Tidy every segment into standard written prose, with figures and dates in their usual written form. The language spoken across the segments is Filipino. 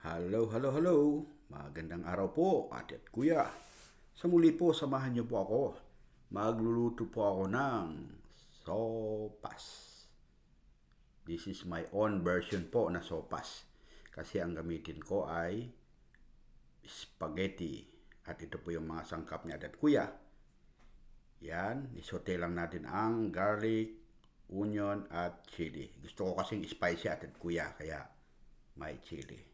Hello, hello, hello. Magandang araw po, ate at kuya. Sa muli po, samahan niyo po ako. Magluluto po ako ng sopas. This is my own version po na sopas. Kasi ang gamitin ko ay spaghetti. At ito po yung mga sangkap niya, ate at kuya. Yan, isote lang natin ang garlic, onion at chili. Gusto ko kasing spicy, ate at kuya, kaya may chili.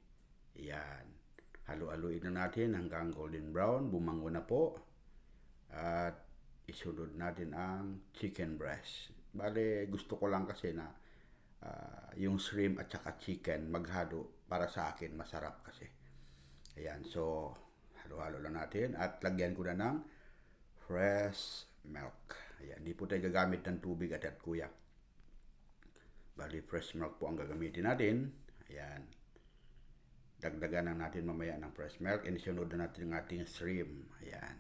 Yan. Halu-haluin na natin hanggang golden brown. Bumango na po. At isunod natin ang chicken breast. Bale, gusto ko lang kasi na yung shrimp at saka chicken maghalo para sa akin. Masarap kasi. Ayan. So, halo-halo lang natin. At lagyan ko na ng fresh milk. Ayan. Hindi po tayo gagamit ng tubig at kuya. Bale, fresh milk po ang gagamitin natin. Ayan. Dagdagan na natin mamaya ng fresh milk and isunod na natin ang ating shrimp. Ayan.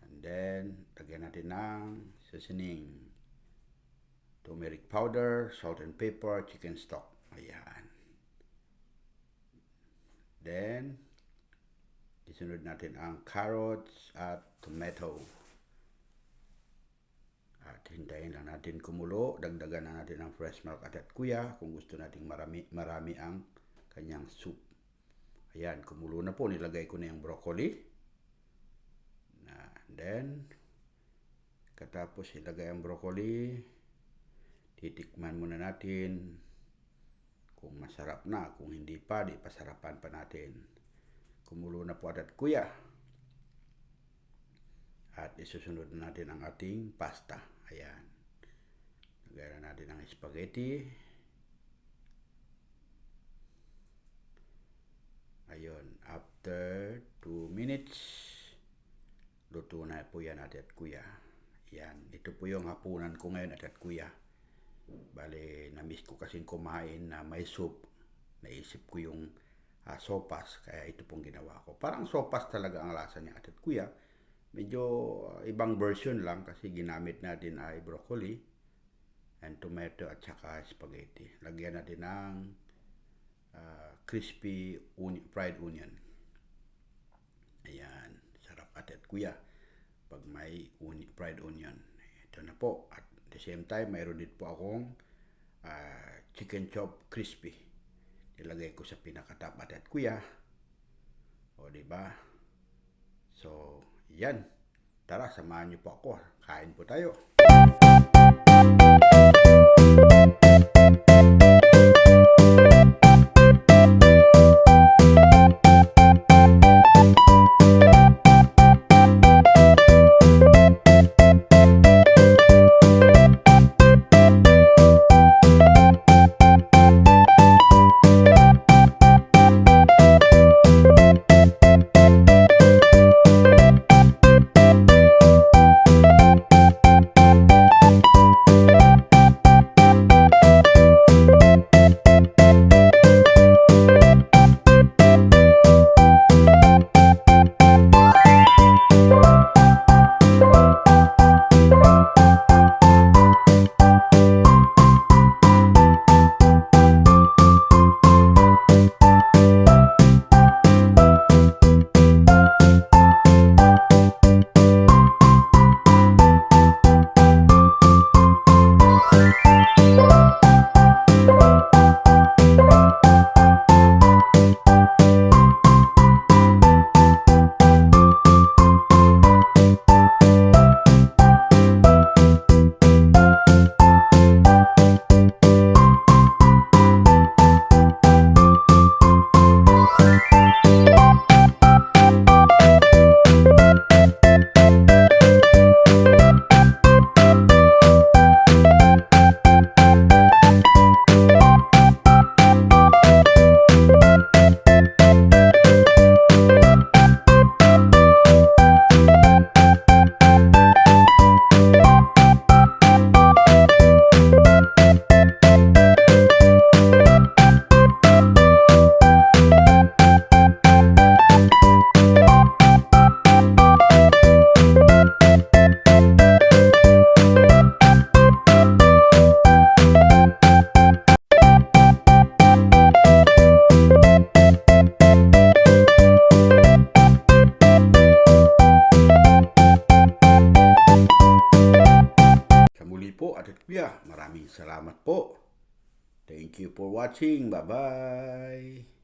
And then, lagyan natin ng seasoning. Turmeric powder, salt and pepper, chicken stock. Ayan. Then, isunod natin ang carrots at tomato. At hintayin lang natin kumulo. Dagdagan na natin ang fresh milk at kuya kung gusto nating marami ang kanyang soup. Ayan, kumulo na po. Nilagay ko na yung broccoli. Then, katapos ilagay ang broccoli, titikman muna natin kung masarap na. Kung hindi pa, di pasarapan pa natin. Kumulo na po at kuya. At isusunod na natin ang ating pasta. Ayan. Lagyan na natin ang spaghetti. Ayun, after 2 minutes, luto na po yan at kuya. Yan, ito po yung hapunan ko ngayon at kuya. Bale, na-miss ko kasing kumain na may soup. Naisip ko yung sopas, kaya ito pong ginawa ko. Parang sopas talaga ang lasa niya at kuya. Medyo ibang version lang kasi ginamit natin ay broccoli and tomato at saka spaghetti. Lagyan natin ng crispy fried onion. Ayan, sarap at kuya pag may fried onion. Ito na po. At the same time, mayroon din po akong chicken chop crispy. Nilagay ko sa pinakatap at kuya. O, diba? So, yan. Tara, samahan niyo po ako. Kain po tayo. po at kuya. Maraming salamat po. Thank you for watching. Bye-bye.